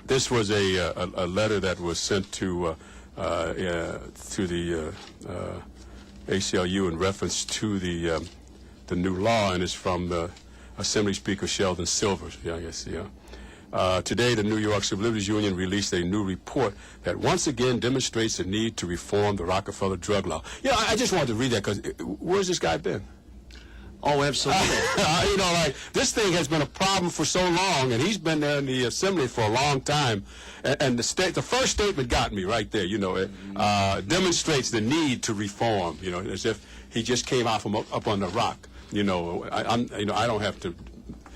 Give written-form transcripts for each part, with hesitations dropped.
This was a letter that was sent to the ACLU in reference to the new law, and it's from Assembly Speaker Sheldon Silvers. Yeah, I guess, yeah. Today, the New York Civil Liberties Union released a new report that once again demonstrates the need to reform the Rockefeller Drug Law. Yeah, I just wanted to read that because where's this guy been? Oh, absolutely. You know, like, this thing has been a problem for so long, and he's been there in the Assembly for a long time. And the first statement got me right there, you know. It demonstrates the need to reform, you know, as if he just came out from up on the rock. You know, I don't have to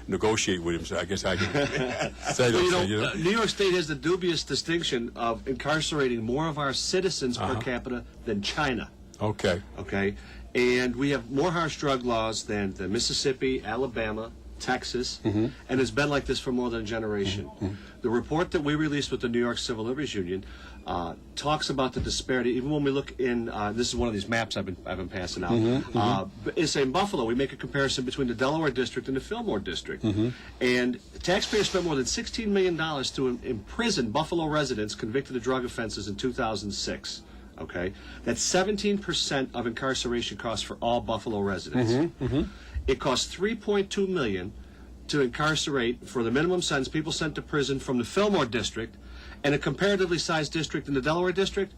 negotiate with him, so I guess I can say that. Well, you know, New York State has the dubious distinction of incarcerating more of our citizens per capita than China. Okay. Okay. And we have more harsh drug laws than Mississippi, Alabama, Texas, and it's been like this for more than a generation. The report that we released with the New York Civil Liberties Union talks about the disparity. Even when we look in, this is one of these maps I've been passing out. It's in Buffalo. We make a comparison between the Delaware District and the Fillmore District, and taxpayers spent more than $16 million to imprison Buffalo residents convicted of drug offenses in 2006. Okay, that's 17% of incarceration costs for all Buffalo residents. It costs $3.2 million to incarcerate for the minimum sentence people sent to prison from the Fillmore District, and a comparatively sized district in the Delaware District,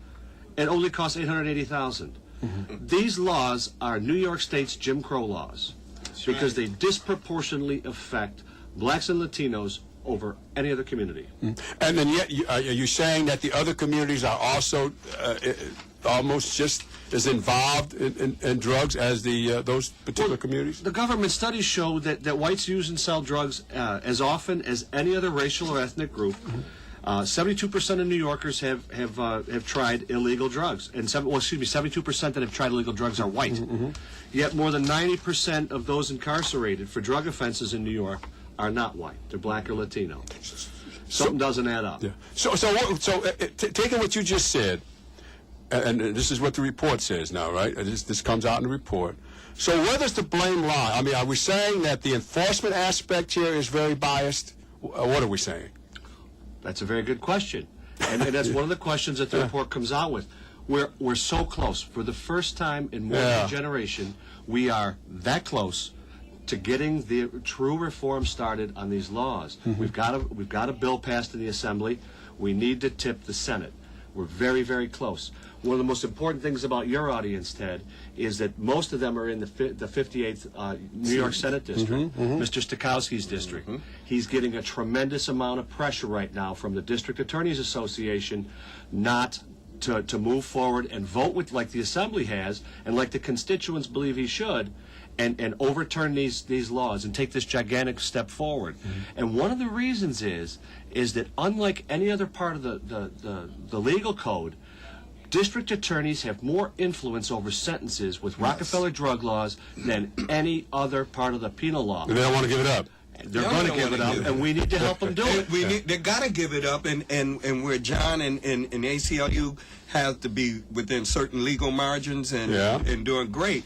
it only costs $880,000. These laws are New York State's Jim Crow laws because they disproportionately affect blacks and Latinos over any other community. And then yet, are you saying that the other communities are also almost just as involved in drugs as those particular communities? The government studies show that whites use and sell drugs as often as any other racial or ethnic group. 72% of New Yorkers have tried illegal drugs, and 72% that have tried illegal drugs are white. Yet more than 90% of those incarcerated for drug offenses in New York are not white. They're black or Latino. Something doesn't add up. Yeah. So taking what you just said, and this is what the report says now, right? This comes out in the report. So where does the blame lie? I mean, are we saying that the enforcement aspect here is very biased? What are we saying? That's a very good question. And that's one of the questions that the report comes out with. We're so close. For the first time in more than a generation, we are that close to getting the true reform started on these laws. We've got a bill passed in the Assembly. We need to tip the Senate. We're very, very close. One of the most important things about your audience, Ted, is that most of them are in the 58th New York Senate District, Mr. Stokowski's district. He's getting a tremendous amount of pressure right now from the District Attorneys Association not to move forward and vote with like the Assembly has and like the constituents believe he should, and overturn these laws and take this gigantic step forward. And one of the reasons is that unlike any other part of the legal code, district attorneys have more influence over sentences with Rockefeller drug laws than any other part of the penal law. And they don't want to give it up. They're going to give it up, and we need to help them do it. They got to give it up, and where John and ACLU have to be within certain legal margins and doing great.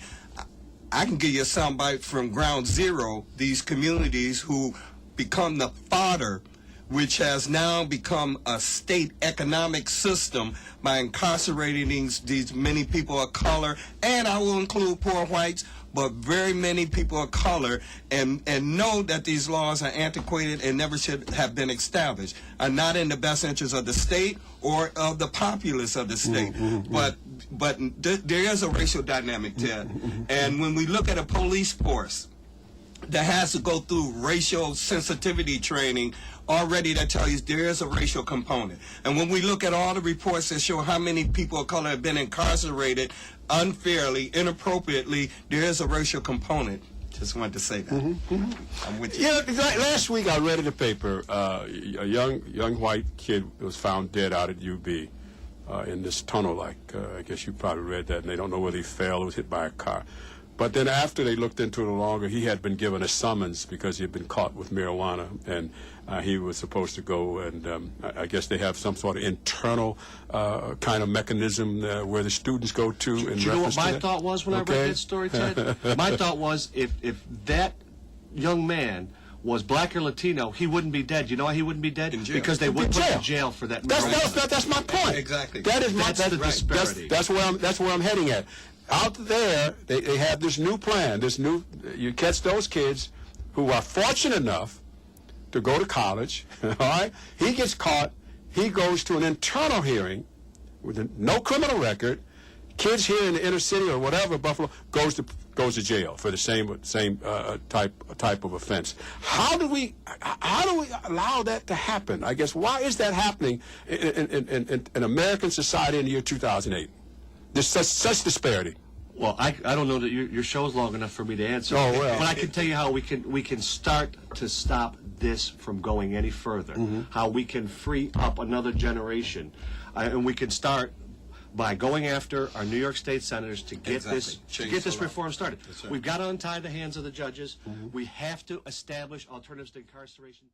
I can give you a soundbite from Ground Zero, these communities who become the fodder, which has now become a state economic system by incarcerating these many people of color, and I will include poor whites, but very many people of color, and know that these laws are antiquated and never should have been established, are not in the best interest of the state or of the populace of the state. But there is a racial dynamic, Ted. And when we look at a police force that has to go through racial sensitivity training already, that tells you there is a racial component. And when we look at all the reports that show how many people of color have been incarcerated unfairly, inappropriately, there is a racial component. Just wanted to say that. I'm with you. Yeah, last week I read in the paper a young white kid was found dead out at UB in this tunnel. Like I guess you probably read that, and they don't know whether he fell or was hit by a car. But then after they looked into it longer, he had been given a summons because he had been caught with marijuana, and he was supposed to go, and I guess they have some sort of internal kind of mechanism where the students go to. Do you know what my thought was when I read that story, Ted? My thought was if that young man was black or Latino, he wouldn't be dead. You know why he wouldn't be dead? In jail. Because they wouldn't put him in jail for that. That's my point. Exactly. That's the disparity. That's where I'm heading at. Out there, they have this new plan. You catch those kids who are fortunate enough to go to college. All right, he gets caught. He goes to an internal hearing with no criminal record. Kids here in the inner city or whatever, Buffalo, goes to jail for the same type of offense. How do we allow that to happen? I guess why is that happening in American society in the year 2008? There's such disparity. Well, I don't know that your show's long enough for me to answer. Oh, well. But I can tell you how we can start to stop this from going any further. How we can free up another generation, and we can start by going after our New York State senators to get this reform started. We've got to untie the hands of the judges. We have to establish alternatives to incarceration.